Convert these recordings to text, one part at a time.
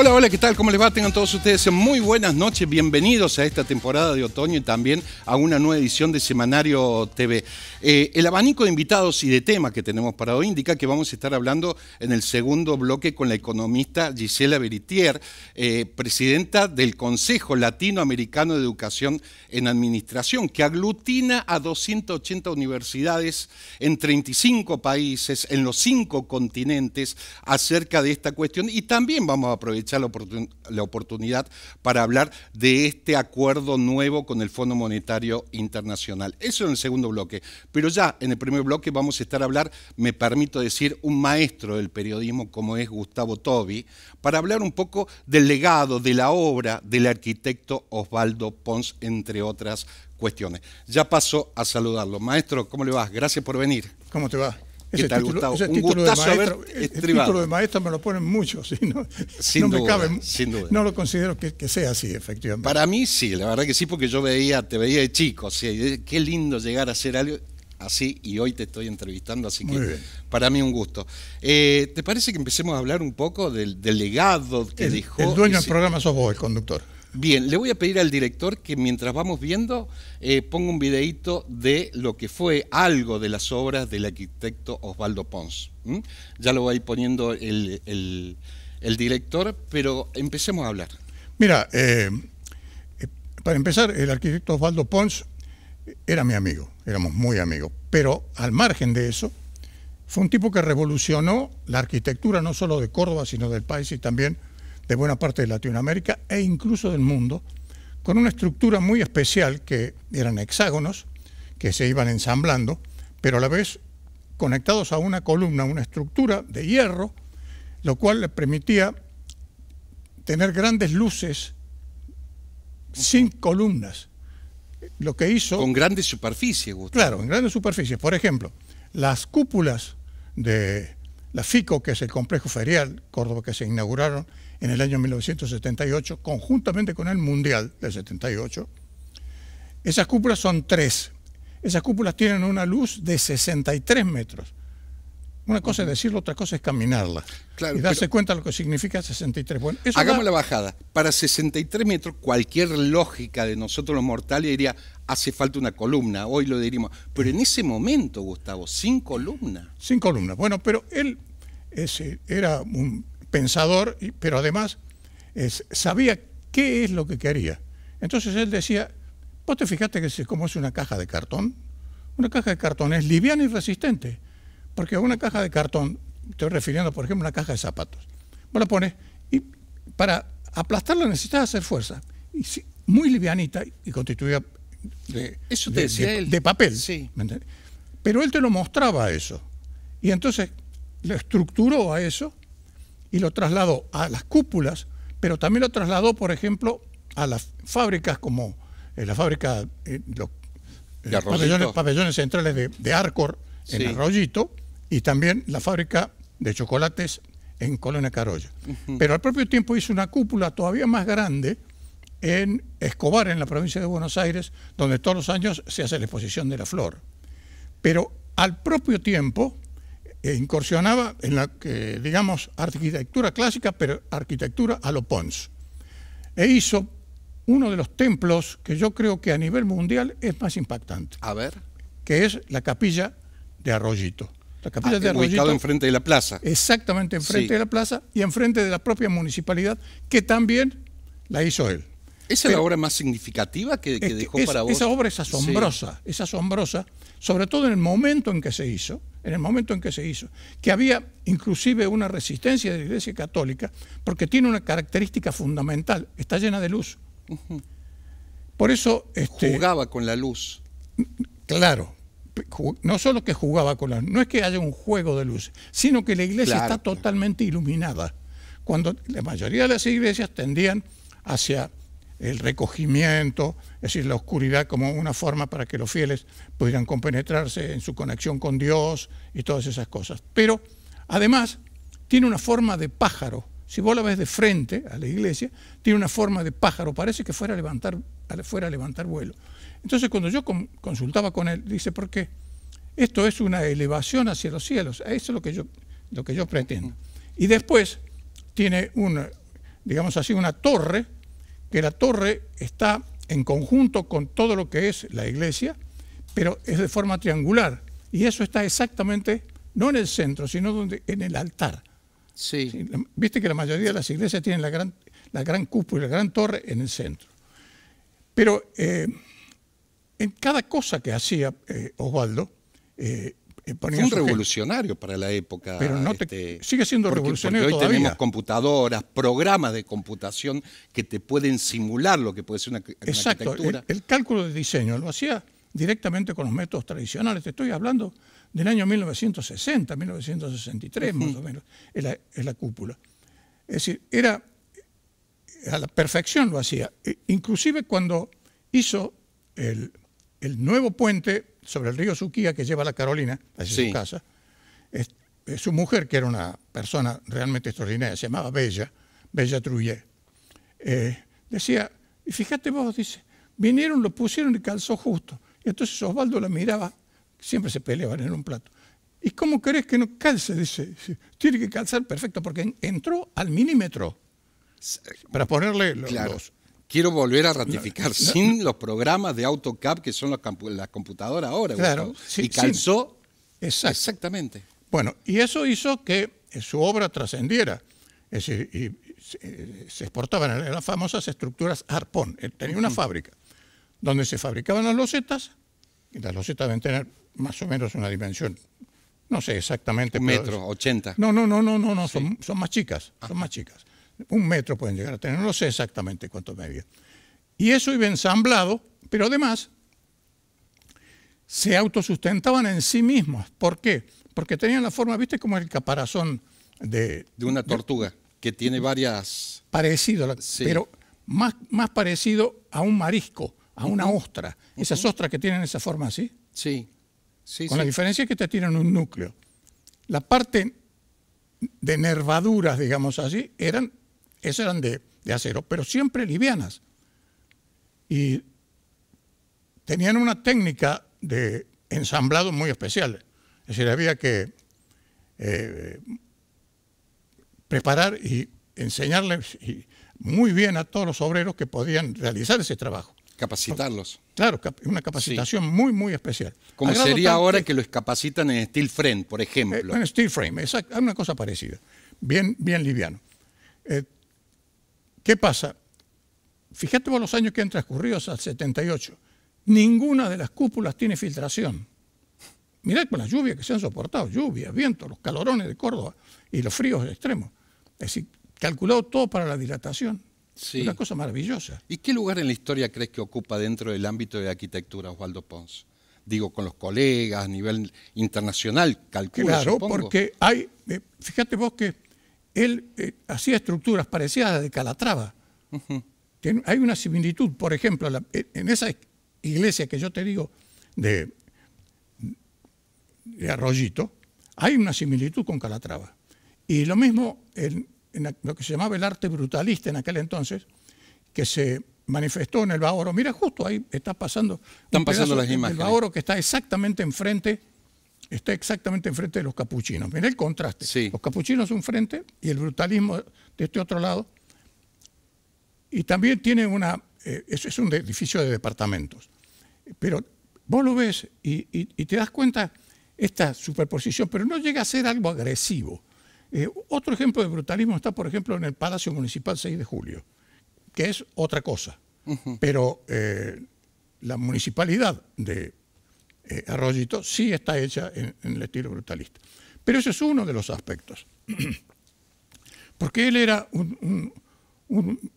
Hola, hola, ¿qué tal? ¿Cómo les va? Tengan todos ustedes muy buenas noches, bienvenidos a esta temporada de otoño y también a una nueva edición de Semanario TV. El abanico de invitados y de temas que tenemos para hoy indica que vamos a estar hablando en el segundo bloque con la economista Gisela Beritier, presidenta del Consejo Latinoamericano de Educación en Administración, que aglutina a 280 universidades en 35 países, en los 5 continentes, acerca de esta cuestión, y también vamos a aprovechar la oportunidad para hablar de este acuerdo nuevo con el Fondo Monetario Internacional. Eso en el segundo bloque, pero ya en el primer bloque vamos a estar a hablar, me permito decir, un maestro del periodismo como es Gustavo Tobi, para hablar un poco del legado, de la obra del arquitecto Osvaldo Pons, entre otras cuestiones. Ya paso a saludarlo. Maestro, ¿cómo le va? Gracias por venir. ¿Cómo te va? ¿Qué tal, Gustavo? Un gustazo haber estribado. El título de maestro me lo ponen muchos, ¿sí? Sin duda. No lo considero que sea así, efectivamente. Para mí sí, la verdad que sí, porque yo te veía de chico, ¿sí? Qué lindo llegar a hacer algo así, y hoy te estoy entrevistando, así que para mí un gusto. ¿Te parece que empecemos a hablar un poco del legado que dejó? El dueño del programa sos vos, el conductor. Bien, le voy a pedir al director que mientras vamos viendo ponga un videíto de lo que fue algo de las obras del arquitecto Osvaldo Pons. Ya lo va a ir poniendo el director, pero empecemos a hablar. Mira, para empezar, el arquitecto Osvaldo Pons era mi amigo, éramos muy amigos, pero al margen de eso, fue un tipo que revolucionó la arquitectura no solo de Córdoba, sino del país y también de buena parte de Latinoamérica e incluso del mundo, con una estructura muy especial que eran hexágonos que se iban ensamblando, pero a la vez conectados a una columna, una estructura de hierro, lo cual le permitía tener grandes luces sin columnas. Lo que hizo... Con grandes superficies, Gustavo. Claro, en grandes superficies. Por ejemplo, las cúpulas de la FICO, que es el complejo ferial Córdoba, que se inauguraron en el año 1978, conjuntamente con el Mundial del 78. Esas cúpulas son 3. Esas cúpulas tienen una luz de 63 metros. Una cosa es decirlo, otra cosa es caminarla. Claro, y darse cuenta de lo que significa 63. Bueno, eso hagamos la bajada. Para 63 metros, cualquier lógica de nosotros los mortales diría, hace falta una columna, hoy lo diríamos. Pero en ese momento, Gustavo, sin columna. Sin columna. Bueno, pero él era un pensador, pero además sabía qué es lo que quería. Entonces él decía, ¿vos te fijaste que cómo es una caja de cartón? Una caja de cartón es liviana y resistente, porque a una caja de cartón, estoy refiriendo por ejemplo a una caja de zapatos, vos la pones y para aplastarla necesitas hacer fuerza, y muy livianita y constituida de papel. Sí. Pero él te lo mostraba eso, y entonces lo estructuró a eso, y lo trasladó a las cúpulas, pero también lo trasladó, por ejemplo, a las fábricas como la fábrica, pabellones centrales de Arcor en Arroyito, y también la fábrica de chocolates en Colonia Carolla. Pero al propio tiempo hizo una cúpula todavía más grande en Escobar, en la provincia de Buenos Aires, donde todos los años se hace la exposición de la flor. Pero al propio tiempo incursionaba en la que, digamos, arquitectura clásica, pero arquitectura a lo Pons. E hizo uno de los templos que yo creo que a nivel mundial es más impactante. A ver. Que es la capilla de Arroyito. La capilla de Arroyito, ubicado enfrente de la plaza. Exactamente, enfrente de la plaza y enfrente de la propia municipalidad, que también la hizo él. ¿Esa es la obra más significativa que dejó para vos? Esa obra es asombrosa, es asombrosa, sobre todo en el momento en que se hizo, que había inclusive una resistencia de la Iglesia Católica, porque tiene una característica fundamental, está llena de luz. Por eso... jugaba con la luz. Claro, no solo que jugaba con la luz, no es que haya un juego de luz, sino que la iglesia está totalmente iluminada. cuando la mayoría de las iglesias tendían hacia el recogimiento, es decir, la oscuridad como una forma para que los fieles pudieran compenetrarse en su conexión con Dios y todas esas cosas. Pero además tiene una forma de pájaro. Si vos la ves de frente a la iglesia, tiene una forma de pájaro, parece que fuera a levantar vuelo. Entonces cuando yo consultaba con él, dice, ¿por qué? Esto es una elevación hacia los cielos, eso es lo que yo pretendo. Y después tiene digamos así, una torre, que la torre está en conjunto con todo lo que es la iglesia, pero es de forma triangular. Y eso está exactamente, no en el centro, sino en el altar. Sí. Sí, viste que la mayoría de las iglesias tienen la gran cúpula, la gran torre en el centro. Pero en cada cosa que hacía Osvaldo, fue un revolucionario para la época. Pero sigue siendo revolucionario porque hoy todavía. tenemos computadoras, programas de computación que te pueden simular lo que puede ser una Exacto, arquitectura. El cálculo de diseño lo hacía directamente con los métodos tradicionales. Te estoy hablando del año 1960, 1963 más o menos, es la cúpula. Es decir, a la perfección lo hacía. Inclusive cuando hizo el nuevo puente sobre el río Suquía que lleva a la Carolina hacia su casa, su mujer, que era una persona realmente extraordinaria, se llamaba Bella Trujillo, decía, y fíjate vos, dice, vinieron, lo pusieron y calzó justo. Y entonces Osvaldo la miraba, siempre se peleaban en un plato. ¿Y cómo querés que no calce? Dice, tiene que calzar perfecto, porque entró al milímetro para ponerle los... Quiero volver a ratificar, sin los programas de AutoCAD que son las computadoras ahora. Claro, sí, y calzó exactamente. Bueno, y eso hizo que su obra trascendiera. Es decir, y se exportaban en las famosas estructuras Harpón. Tenía una fábrica donde se fabricaban las losetas, y las losetas deben tener más o menos una dimensión, no sé exactamente. 1 metro, 80. No, sí. son más chicas, son más chicas. 1 metro pueden llegar a tener, no sé exactamente cuánto medía. Y eso iba ensamblado, pero además se autosustentaban en sí mismos. ¿Por qué? Porque tenían la forma, ¿viste cómo es el caparazón de una tortuga, que tiene varias... Parecido, pero más parecido a un marisco, a una ostra. Esas ostras que tienen esa forma así. Sí. Con la diferencia que te tienen un núcleo. La parte de nervaduras, digamos así, esas eran de acero, pero siempre livianas. Y tenían una técnica de ensamblado muy especial. Es decir, había que preparar y enseñarles muy bien a todos los obreros que podían realizar ese trabajo. Capacitarlos. Claro, una capacitación muy, muy especial. Como sería ahora que los capacitan en steel frame, por ejemplo. En steel frame, exacto, una cosa parecida. Bien liviano. ¿Qué pasa? Fíjate vos los años que han transcurrido hasta el 78. Ninguna de las cúpulas tiene filtración. Mirá con las lluvias que se han soportado, lluvia, viento, los calorones de Córdoba y los fríos extremos. Es decir, calculado todo para la dilatación. Sí. Una cosa maravillosa. ¿Y qué lugar en la historia crees que ocupa dentro del ámbito de la arquitectura Osvaldo Pons? Digo, con los colegas, a nivel internacional, calculo, claro, supongo. Porque fíjate vos que él hacía estructuras parecidas a las de Calatrava. Hay una similitud, por ejemplo, en esa iglesia que yo te digo de Arroyito, hay una similitud con Calatrava. Y lo mismo en lo que se llamaba el arte brutalista en aquel entonces, que se manifestó en el Baoro. Mira, justo ahí están pasando las imágenes. El Baoro que está exactamente enfrente de los capuchinos. Mira el contraste. Sí. Los capuchinos un frente y el brutalismo de este otro lado. Y también tiene es un edificio de departamentos. Pero vos lo ves y te das cuenta esta superposición, pero no llega a ser algo agresivo. Otro ejemplo de brutalismo está, por ejemplo, en el Palacio Municipal 6 de Julio, que es otra cosa. Pero la municipalidad de Arroyito sí está hecha en el estilo brutalista. Pero ese es uno de los aspectos. Porque él era un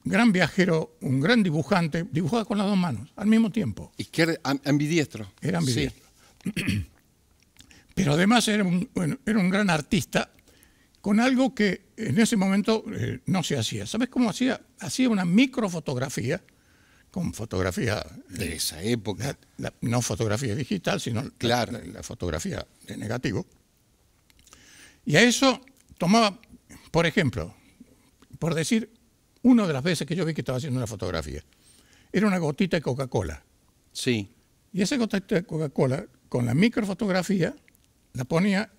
gran viajero, un gran dibujante, dibujaba con las 2 manos al mismo tiempo. Y que era ambidiestro. Era ambidiestro. Sí. Pero además era un gran artista con algo que en ese momento no se hacía. ¿Sabes cómo hacía? Hacía una microfotografía, con fotografía de esa época. No fotografía digital, sino claro. la fotografía de negativo. Y a eso tomaba, por ejemplo, por decir, una de las veces que yo vi que estaba haciendo una fotografía, era una gotita de Coca-Cola. Sí. Y esa gotita de Coca-Cola, con la microfotografía, la ponía,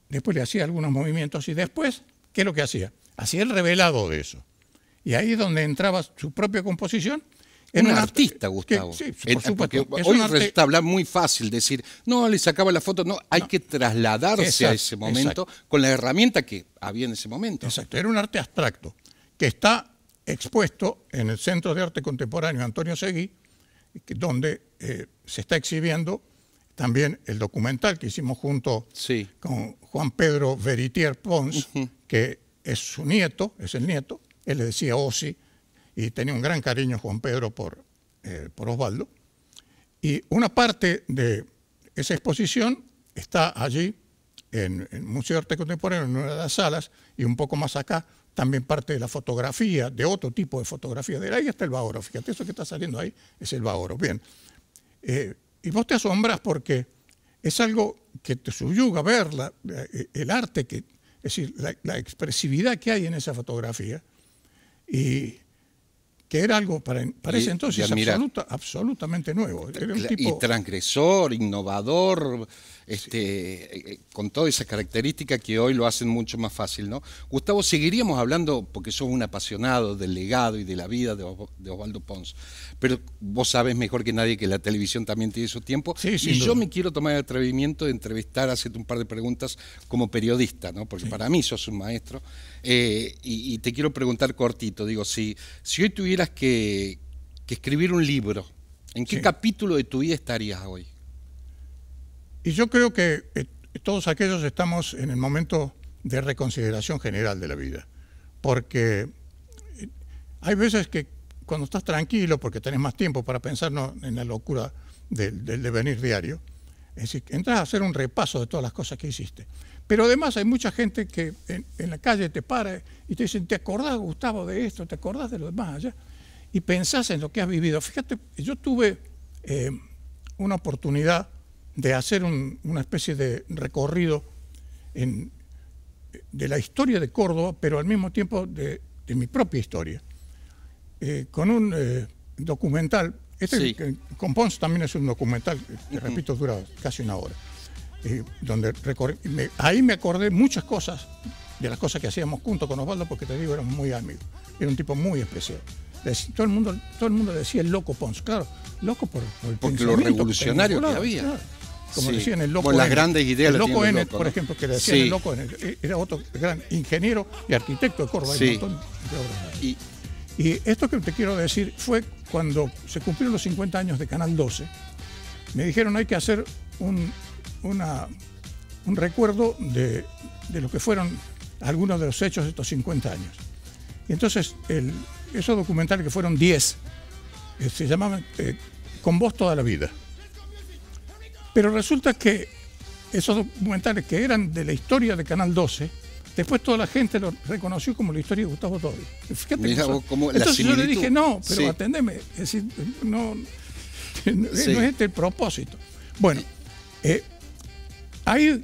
después le hacía algunos movimientos y después, ¿qué es lo que hacía? Hacía el revelado de eso. Y ahí es donde entraba su propia composición. Era un artista, Gustavo. Sí, por supuesto. Hoy resulta hablar muy fácil, decir, no, le sacaba la foto. No, hay que trasladarse a ese momento con la herramienta que había en ese momento. Exacto, era un arte abstracto que está expuesto en el Centro de Arte Contemporáneo Antonio Seguí, donde se está exhibiendo también el documental que hicimos junto con Juan Pedro Veritier Pons, que es su nieto, es el nieto. Él le decía Osi, y tenía un gran cariño Juan Pedro por Osvaldo. Y una parte de esa exposición está allí en el Museo de Arte Contemporáneo, en una de las salas, y un poco más acá también parte de la fotografía, de otro tipo de fotografía. De ahí está el Baoro, fíjate, eso que está saliendo ahí es el Baoro. Bien, y vos te asombras porque es algo que te subyuga ver el arte, es decir, la expresividad que hay en esa fotografía, y que era algo para ese entonces absolutamente nuevo. Era un tipo... Y transgresor, innovador, con todas esas características que hoy lo hacen mucho más fácil, ¿no? Gustavo, seguiríamos hablando, porque sos un apasionado del legado y de la vida de Osvaldo Pons, pero vos sabés mejor que nadie que la televisión también tiene su tiempo, y yo me quiero tomar el atrevimiento de entrevistar, hacerte un par de preguntas como periodista, ¿no? Porque para mí sos un maestro, y te quiero preguntar cortito, digo, si hoy tuvieras que escribir un libro, ¿en qué capítulo de tu vida estarías hoy? Y yo creo que todos aquellos estamos en el momento de reconsideración general de la vida, porque hay veces que cuando estás tranquilo, porque tenés más tiempo para pensar en la locura del devenir diario, es decir, entras a hacer un repaso de todas las cosas que hiciste. Pero además hay mucha gente que en la calle te para y te dicen, ¿te acordás, Gustavo, de esto? ¿Te acordás de lo demás allá? Y pensás en lo que has vivido. Fíjate, yo tuve una oportunidad de hacer una especie de recorrido de la historia de Córdoba, pero al mismo tiempo de mi propia historia, con un documental. Con Pons también es un documental, que repito, dura casi una hora, donde ahí me acordé muchas cosas de las cosas que hacíamos juntos con Osvaldo, porque te digo, éramos muy amigos. Era un tipo muy especial. Todo el mundo decía el loco Pons, claro, loco porque lo revolucionario que había. Claro. Como decían el loco Por las grandes ideas. El loco N, por ejemplo, que le decían el loco N, era otro gran ingeniero y arquitecto de Córdoba. Hay un montón de obras. Y esto que te quiero decir fue cuando se cumplieron los 50 años de Canal 12. Me dijeron hay que hacer un recuerdo de lo que fueron algunos de los hechos de estos 50 años. Y entonces esos documentales, que fueron 10, se llamaban Con vos toda la vida. Pero resulta que esos documentales que eran de la historia de Canal 12, después toda la gente lo reconoció como la historia de Gustavo Todi. Fíjate. Entonces yo le dije, no, pero atendeme. Es decir, no es el propósito. Bueno, ahí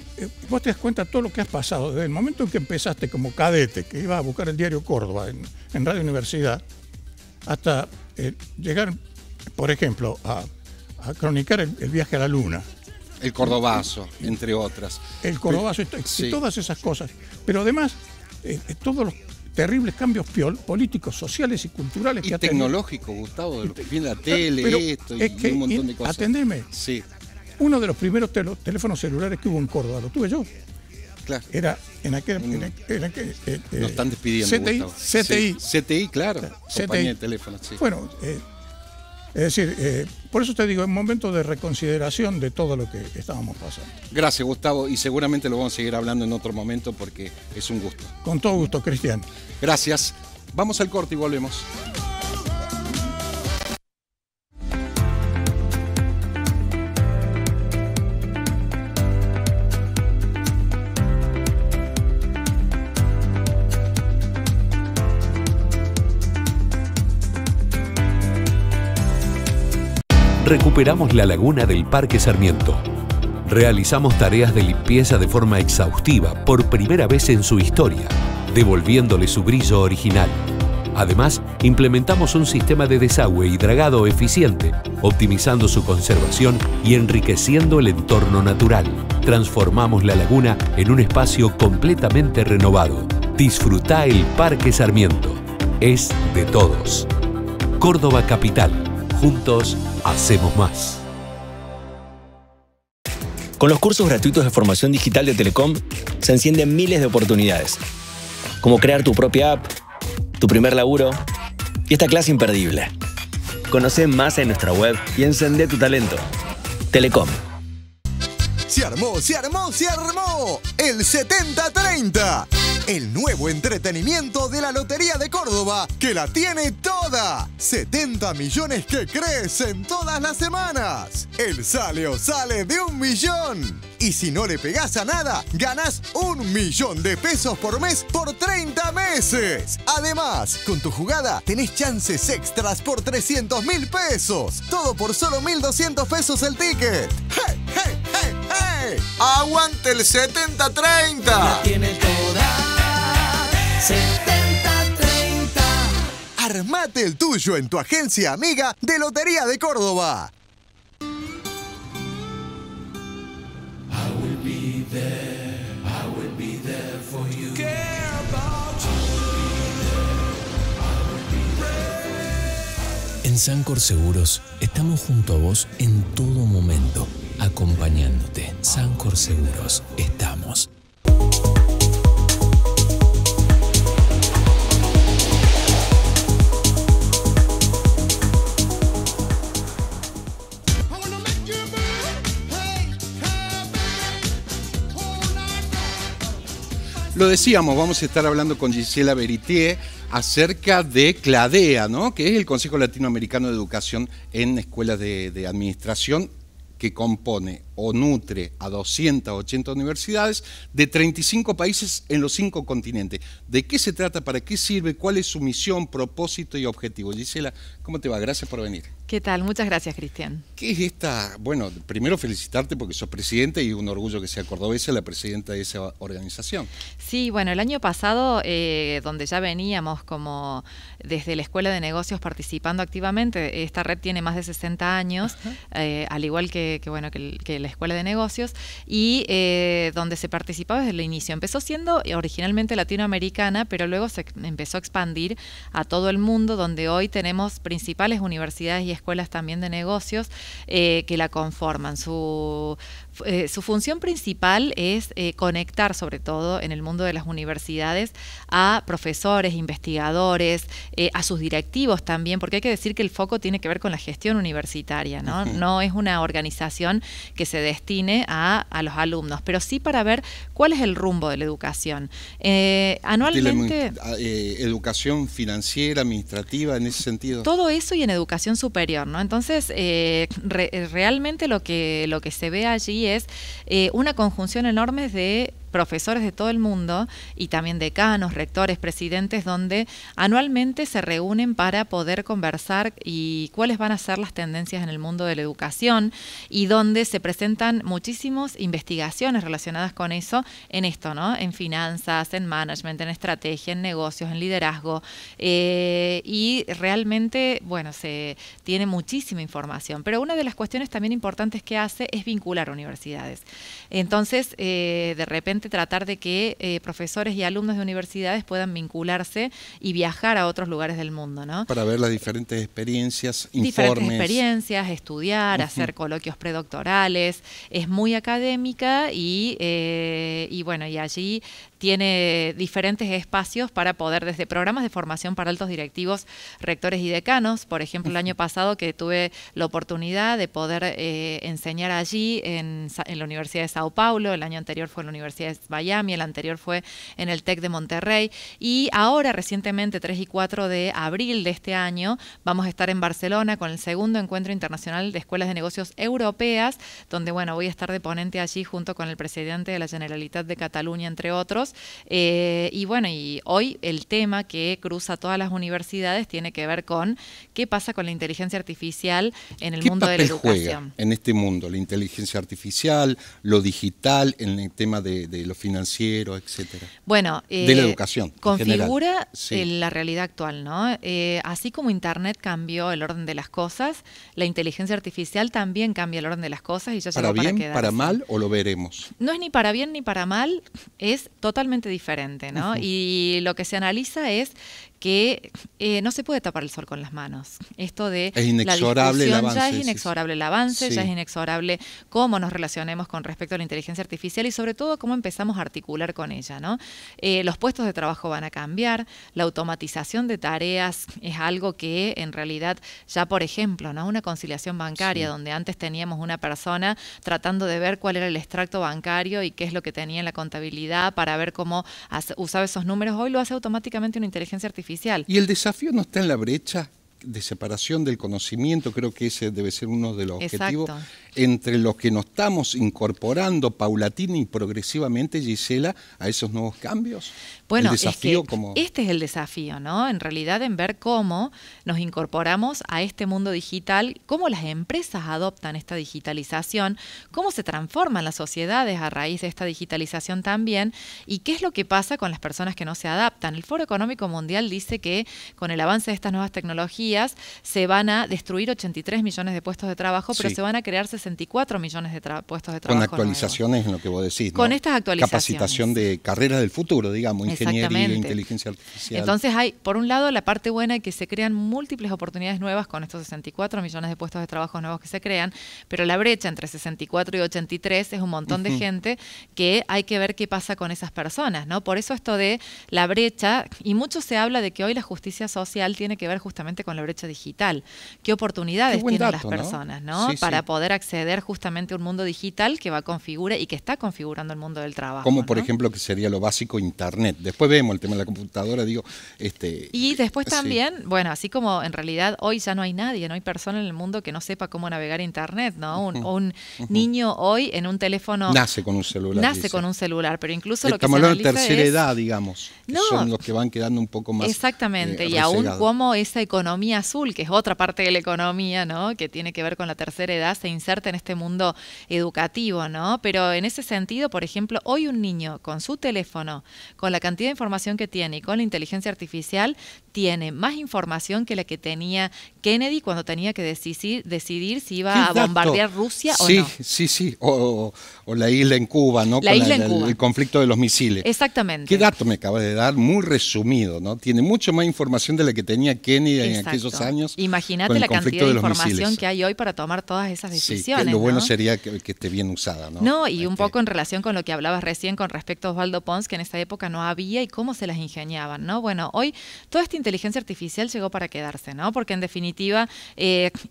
vos te das cuenta de todo lo que has pasado, desde el momento en que empezaste como cadete, que ibas a buscar el diario Córdoba en Radio Universidad, hasta llegar, por ejemplo, a cronicar el viaje a la Luna. El Cordobazo, entre otras. El Cordobazo, y todas esas cosas. Pero además, todos los terribles cambios políticos, sociales y culturales que ha tenido. Y tecnológicos, Gustavo, de lo que viene la tele, y un montón de cosas. Atendeme. Sí. Uno de los primeros teléfonos celulares que hubo en Córdoba, lo tuve yo. Claro. Era en aquel... Nos están despidiendo, CTI, claro. Compañía de teléfonos, sí. Bueno, es decir, por eso te digo, es un momento de reconsideración de todo lo que estábamos pasando. Gracias, Gustavo, y seguramente lo vamos a seguir hablando en otro momento porque es un gusto. Con todo gusto, Cristian. Gracias. Vamos al corte y volvemos. recuperamos la laguna del Parque Sarmiento. Realizamos tareas de limpieza de forma exhaustiva por primera vez en su historia, devolviéndole su brillo original. Además, implementamos un sistema de desagüe y dragado eficiente, optimizando su conservación y enriqueciendo el entorno natural. Transformamos la laguna en un espacio completamente renovado. Disfrutá el Parque Sarmiento. Es de todos. Córdoba Capital. Juntos hacemos más. Con los cursos gratuitos de formación digital de Telecom, se encienden miles de oportunidades. Como crear tu propia app, tu primer laburo y esta clase imperdible. Conoce más en nuestra web y encendé tu talento. Telecom. ¡Se armó, se armó, se armó! El 70-30. El nuevo entretenimiento de la Lotería de Córdoba, que la tiene toda. 70 millones que crecen todas las semanas. El sale o sale de 1 millón. Y si no le pegás a nada, ganás 1 millón de pesos por mes por 30 meses. Además, con tu jugada tenés chances extras por 300.000 pesos. Todo por solo 1.200 pesos el ticket. ¡Hey, hey, hey, hey! ¡Aguante el 70-30! La tiene toda. 70-30. Armate el tuyo en tu agencia amiga de Lotería de Córdoba. En Sancor Seguros estamos junto a vos en todo momento, acompañándote. Sancor Seguros, estamos. Lo decíamos, vamos a estar hablando con Gisela Beritier acerca de CLADEA, ¿no? Que es el Consejo Latinoamericano de Educación en Escuelas de Administración, que compone o nutre a 280 universidades de 35 países en los 5 continentes. ¿De qué se trata? ¿Para qué sirve? ¿Cuál es su misión, propósito y objetivo? Gisela, ¿cómo te va? Gracias por venir. ¿Qué tal? Muchas gracias, Cristian. ¿Qué es esta? Bueno, primero felicitarte porque sos presidenta y un orgullo que sea cordobesa la presidenta de esa organización. Sí, bueno, el año pasado, donde ya veníamos como desde la Escuela de Negocios participando activamente, esta red tiene más de 60 años, al igual que la Escuela de Negocios, y donde se participaba desde el inicio. Empezó siendo originalmente latinoamericana, pero luego se empezó a expandir a todo el mundo, donde hoy tenemos principales universidades y escuelas también de negocios que la conforman. Su función principal es conectar, sobre todo en el mundo de las universidades, a profesores, investigadores, a sus directivos también, porque hay que decir que el foco tiene que ver con la gestión universitaria, ¿no? No es una organización que se destine a los alumnos, pero sí para ver cuál es el rumbo de la educación. Anualmente... educación financiera, administrativa, en ese sentido. Todo eso y en educación superior, ¿no? Entonces, realmente lo que se ve allí es una conjunción enorme de profesores de todo el mundo y también decanos, rectores, presidentes, donde anualmente se reúnen para poder conversar y cuáles van a ser las tendencias en el mundo de la educación, y donde se presentan muchísimas investigaciones relacionadas con eso, en esto, ¿no? En finanzas, en management, en estrategia, en negocios, en liderazgo, y realmente, bueno, se tiene muchísima información, pero una de las cuestiones también importantes que hace es vincular universidades. Entonces, de repente tratar de que profesores y alumnos de universidades puedan vincularse y viajar a otros lugares del mundo, ¿no? Para ver las diferentes experiencias, informes. Diferentes experiencias, estudiar, hacer coloquios predoctorales. Es muy académica y bueno, y allí tiene diferentes espacios para poder, desde programas de formación para altos directivos, rectores y decanos. Por ejemplo, el año pasado que tuve la oportunidad de poder enseñar allí en la Universidad de Sao Paulo, el año anterior fue en la Universidad de Miami, el anterior fue en el TEC de Monterrey, y ahora recientemente, 3 y 4 de abril de este año, vamos a estar en Barcelona con el segundo encuentro internacional de escuelas de negocios europeas, donde bueno, voy a estar de ponente allí junto con el presidente de la Generalitat de Cataluña, entre otros, seguros. Y bueno, y hoy el tema que cruza todas las universidades tiene que ver con qué pasa con la inteligencia artificial en el mundo de la educación. ¿Qué papel juega en este mundo la inteligencia artificial, lo digital, en el tema de lo financiero, etcétera? Bueno, de la educación. Configura sí. la realidad actual, ¿no? Así como Internet cambió el orden de las cosas, la inteligencia artificial también cambia el orden de las cosas y ya llegó para quedarse. ¿Para mal o lo veremos? No es ni para bien ni para mal, es totalmente diferente, ¿no? Y lo que se analiza es que no se puede tapar el sol con las manos. Esto de es inexorable la discusión, el avance, ya es inexorable el avance, sí. Ya es inexorable cómo nos relacionemos con respecto a la inteligencia artificial y sobre todo cómo empezamos a articular con ella, ¿no? Los puestos de trabajo van a cambiar, la automatización de tareas es algo que en realidad ya, por ejemplo, ¿no? Una conciliación bancaria, sí. Donde antes teníamos una persona tratando de ver cuál era el extracto bancario y qué es lo que tenía en la contabilidad para ver cómo usaba esos números, hoy lo hace automáticamente una inteligencia artificial. ¿Y el desafío no está en la brecha de separación del conocimiento? Creo que ese debe ser uno de los objetivos. Entre los que nos estamos incorporando paulatina y progresivamente, Gisela, a esos nuevos cambios. Bueno, el desafío este es el desafío, ¿no? En realidad, en ver cómo nos incorporamos a este mundo digital, cómo las empresas adoptan esta digitalización, cómo se transforman las sociedades a raíz de esta digitalización también, y qué es lo que pasa con las personas que no se adaptan. El Foro Económico Mundial dice que con el avance de estas nuevas tecnologías se van a destruir 83 millones de puestos de trabajo, pero se van a crear 64 millones de puestos de trabajo. Con actualizaciones nuevos. En lo que vos decís, ¿no? Con estas actualizaciones. Capacitación de carreras del futuro, digamos, ingeniería, inteligencia artificial. Entonces hay, por un lado, la parte buena de que se crean múltiples oportunidades nuevas con estos 64 millones de puestos de trabajo nuevos que se crean, pero la brecha entre 64 y 83 es un montón de gente que hay que ver qué pasa con esas personas, ¿no? Por eso esto de la brecha, y mucho se habla de que hoy la justicia social tiene que ver justamente con la brecha digital. ¿Qué oportunidades tienen las personas, ¿no? Sí, para poder acceder justamente a un mundo digital que va a configurar y que está configurando el mundo del trabajo. Como por ¿no? ejemplo que sería lo básico Internet. Después vemos el tema de la computadora, digo. Y después también, bueno, así como en realidad hoy ya no hay nadie, no hay persona en el mundo que no sepa cómo navegar Internet, ¿no? Un niño hoy en un teléfono... Nace con un celular. Nace con un celular, pero incluso lo que se analiza de tercera edad, digamos. Que no, son los que van quedando un poco más exactamente, y aún como esa economía azul, que es otra parte de la economía, ¿no? Que tiene que ver con la tercera edad, se inserta en este mundo educativo, ¿no? Pero en ese sentido, por ejemplo, hoy un niño con su teléfono, con la cantidad de información que tiene y con la inteligencia artificial, tiene más información que la que tenía Kennedy cuando tenía que decidir si iba a bombardear Rusia o no. Sí. O la isla en Cuba, ¿no? La isla en Cuba. El conflicto de los misiles. Exactamente. ¿Qué dato me acabas de dar? Muy resumido, ¿no? Tiene mucho más información de la que tenía Kennedy en aquellos años. Imagínate la cantidad de información que hay hoy para tomar todas esas decisiones. Sí, lo bueno sería que esté bien usada, ¿no? No, y un poco en relación con lo que hablabas recién con respecto a Osvaldo Pons, que en esa época no había y cómo se las ingeniaban, ¿no? Bueno, hoy toda esta inteligencia artificial llegó para quedarse, ¿no? Porque en definitiva,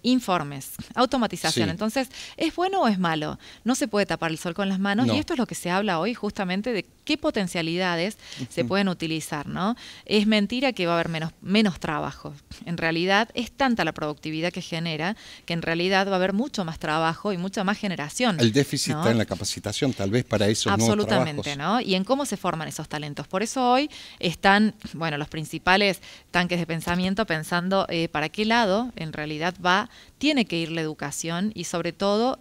informes, automatización. Sí. Entonces, ¿es bueno o es malo? No se puede tapar el sol con las manos, y esto es lo que se habla hoy justamente de qué potencialidades se pueden utilizar, ¿no? Es mentira que va a haber menos trabajo. En realidad, es tanta la productividad que genera que en realidad va a haber mucho más trabajo y mucha más generación. El déficit está en la capacitación, tal vez para esos nuevos trabajos. Absolutamente, ¿no? Y en cómo se forman esos talentos. Por eso hoy están, bueno, los principales tanques de pensamiento pensando para qué lado en realidad tiene que ir la educación y sobre todo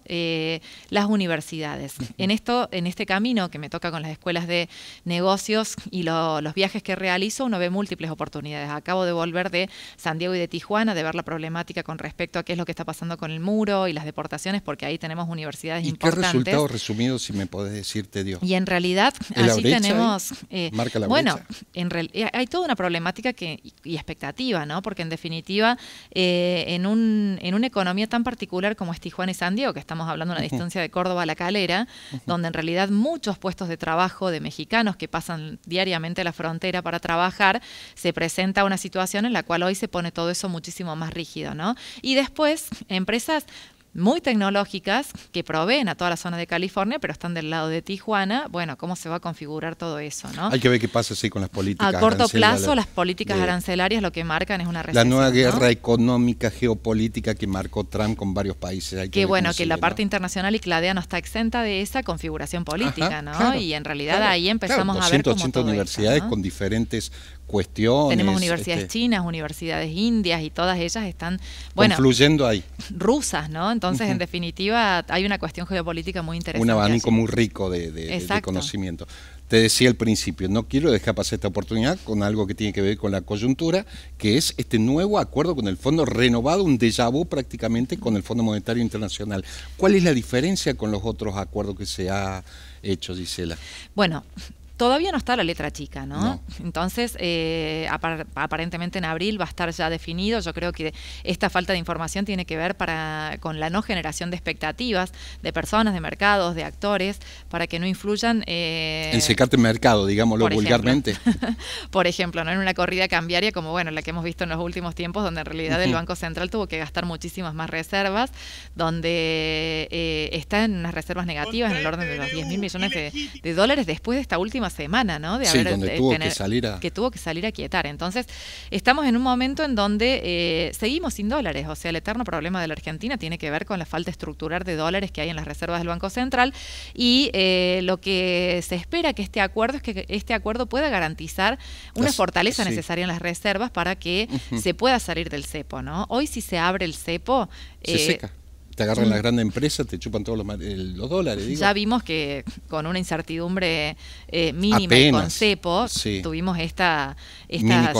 las universidades. En este camino que me toca con las escuelas de negocios y los viajes que realizo, uno ve múltiples oportunidades. Acabo de volver de San Diego y de Tijuana, de ver la problemática con respecto a qué es lo que está pasando con el muro y las deportaciones, porque ahí tenemos universidades importantes. ¿Y qué resultados resumidos, si me podés decir, te dio? Y en realidad allí tenemos... ¿Marca la bueno, brecha? hay toda una problemática y expectativa, ¿no? Porque en definitiva, en una economía tan particular como es Tijuana y San Diego, que estamos hablando de una distancia de Córdoba a La Calera, donde en realidad muchos puestos de trabajo de mexicanos que pasan diariamente a la frontera para trabajar, se presenta una situación en la cual hoy se pone todo eso muchísimo más rígido, ¿no? Y después, empresas muy tecnológicas que proveen a toda la zona de California, pero están del lado de Tijuana. Bueno, ¿cómo se va a configurar todo eso, no? Hay que ver qué pasa así con las políticas a corto arancelarias plazo, las políticas arancelarias lo que marcan es una la recesión. nueva guerra ¿no? económica, geopolítica que marcó Trump con varios países. Hay Que ver bueno, cómo que sigue, la ¿no? parte internacional y CLADEA no está exenta de esa configuración política, Ajá, ¿no? claro, Y en realidad claro, ahí empezamos claro, a ver 200, cómo todo universidades esto, ¿no? con diferentes cuestiones. Tenemos universidades chinas, universidades indias y todas ellas están, bueno, confluyendo ahí. rusas, ¿no? Entonces, en definitiva, hay una cuestión geopolítica muy interesante. Un abanico allí. muy rico de Exacto. conocimiento. Te decía al principio, no quiero dejar pasar esta oportunidad con algo que tiene que ver con la coyuntura, que es este nuevo acuerdo con el Fondo renovado, un déjà vu prácticamente con el Fondo Monetario Internacional. ¿Cuál es la diferencia con los otros acuerdos que se ha hecho, Gisela? Bueno, todavía no está la letra chica, ¿no? No. Entonces, aparentemente en abril va a estar ya definido. Yo creo que esta falta de información tiene que ver con la no generación de expectativas de personas, de mercados, de actores, para que no influyan... en secarte el mercado, digámoslo por vulgarmente. Por ejemplo, ¿no? En una corrida cambiaria como bueno la que hemos visto en los últimos tiempos, donde en realidad el Banco Central tuvo que gastar muchísimas más reservas, donde está en unas reservas negativas en el orden de los 10.000 millones de dólares después de esta última semana, ¿no? Sí, donde tuvo que salir a quietar. Entonces, estamos en un momento en donde seguimos sin dólares. O sea, el eterno problema de la Argentina tiene que ver con la falta estructural de dólares que hay en las reservas del Banco Central y lo que se espera que este acuerdo es que este acuerdo pueda garantizar una fortaleza necesaria en las reservas para que se pueda salir del cepo, ¿no? Hoy si se abre el cepo... se seca. Te agarran las grandes empresas, te chupan todos los dólares. Digo. Ya vimos que con una incertidumbre mínima apenas, y con cepo tuvimos esta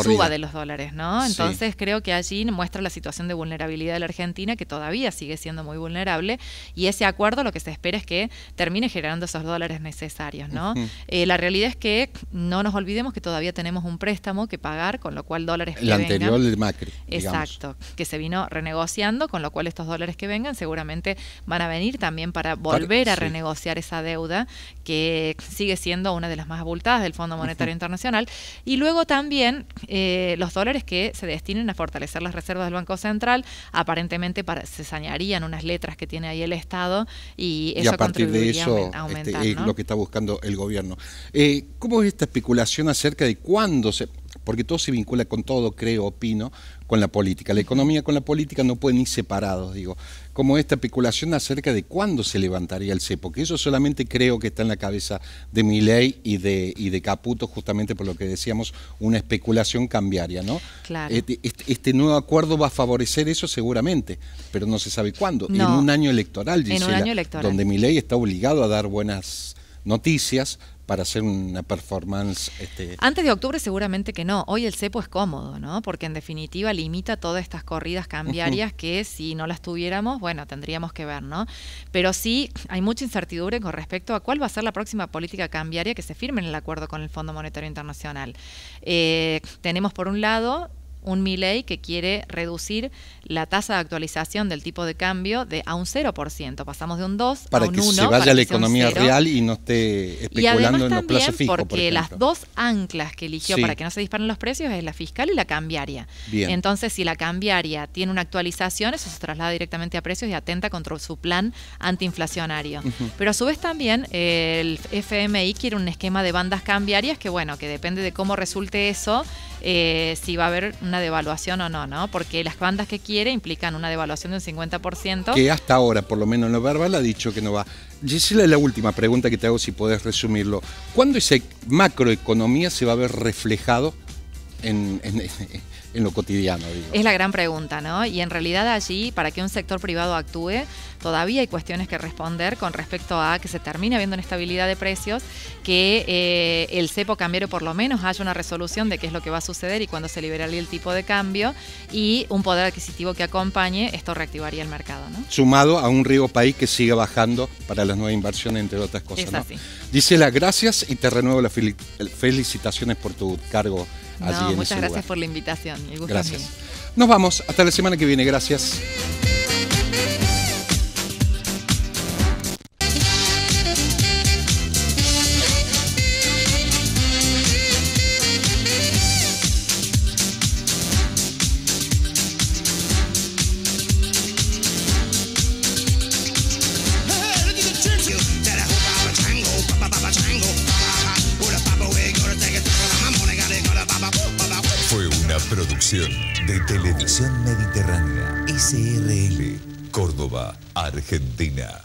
suba de los dólares, ¿no? Entonces creo que allí muestra la situación de vulnerabilidad de la Argentina, que todavía sigue siendo muy vulnerable, y ese acuerdo lo que se espera es que termine generando esos dólares necesarios, ¿no? La realidad es que no nos olvidemos que todavía tenemos un préstamo que pagar, con lo cual dólares que vengan... El anterior de Macri, Exacto, que se vino renegociando, con lo cual estos dólares que vengan seguramente van a venir también para volver a renegociar esa deuda que sigue siendo una de las más abultadas del Fondo Monetario Internacional, y luego también los dólares que se destinen a fortalecer las reservas del Banco Central, aparentemente se sanearían unas letras que tiene ahí el Estado y eso a partir de eso a aumentar, es ¿no? lo que está buscando el gobierno. ¿Cómo es esta especulación acerca de cuándo se... Porque todo se vincula con todo, creo, opino, con la política. La economía con la política no pueden ir separados, digo. Como esta especulación acerca de cuándo se levantaría el cepo, que eso solamente creo que está en la cabeza de Milei y de Caputo, justamente por lo que decíamos, una especulación cambiaria, ¿no? Claro. Este nuevo acuerdo va a favorecer eso seguramente, pero no se sabe cuándo. No. En un año electoral, Gisela, en un año electoral, donde Milei está obligado a dar buenas noticias para hacer una performance... Antes de octubre seguramente que no. Hoy el cepo es cómodo, ¿no? Porque en definitiva limita todas estas corridas cambiarias que si no las tuviéramos, bueno, tendríamos que ver, ¿no? Pero sí hay mucha incertidumbre con respecto a cuál va a ser la próxima política cambiaria que se firme en el acuerdo con el Fondo Monetario Internacional. Tenemos por un lado un Milei que quiere reducir la tasa de actualización del tipo de cambio a un 0%. Pasamos de un 2 para a un 1. Para que se vaya a la economía real y no esté especulando en los plazos fijos, porque por ejemplo. las dos anclas que eligió para que no se disparen los precios es la fiscal y la cambiaria. Bien. Entonces, si la cambiaria tiene una actualización, eso se traslada directamente a precios y atenta contra su plan antiinflacionario. Pero a su vez también el FMI quiere un esquema de bandas cambiarias que, bueno, que depende de cómo resulte eso, si va a haber una devaluación o no, ¿no? Porque las bandas que quiere implican una devaluación de un 50%. Que hasta ahora, por lo menos en lo verbal, ha dicho que no va. Gisela, la última pregunta que te hago, si podés resumirlo. ¿Cuándo esa macroeconomía se va a ver reflejado en lo cotidiano, digo? Es la gran pregunta, ¿no? Y en realidad allí, para que un sector privado actúe, todavía hay cuestiones que responder con respecto a que se termine habiendo una estabilidad de precios, que el cepo cambiario por lo menos haya una resolución de qué es lo que va a suceder y cuándo se liberaría el tipo de cambio, y un poder adquisitivo que acompañe, esto reactivaría el mercado, ¿no? Sumado a un riesgo país que siga bajando para las nuevas inversiones, entre otras cosas. Es ¿no? así. Gisela, gracias y te renuevo las felicitaciones por tu cargo allí en muchas ese gracias lugar. por la invitación. El gusto Gracias. es mío. Nos vamos. Hasta la semana que viene. Gracias. Producción de Televisión Mediterránea, SRL, Córdoba, Argentina.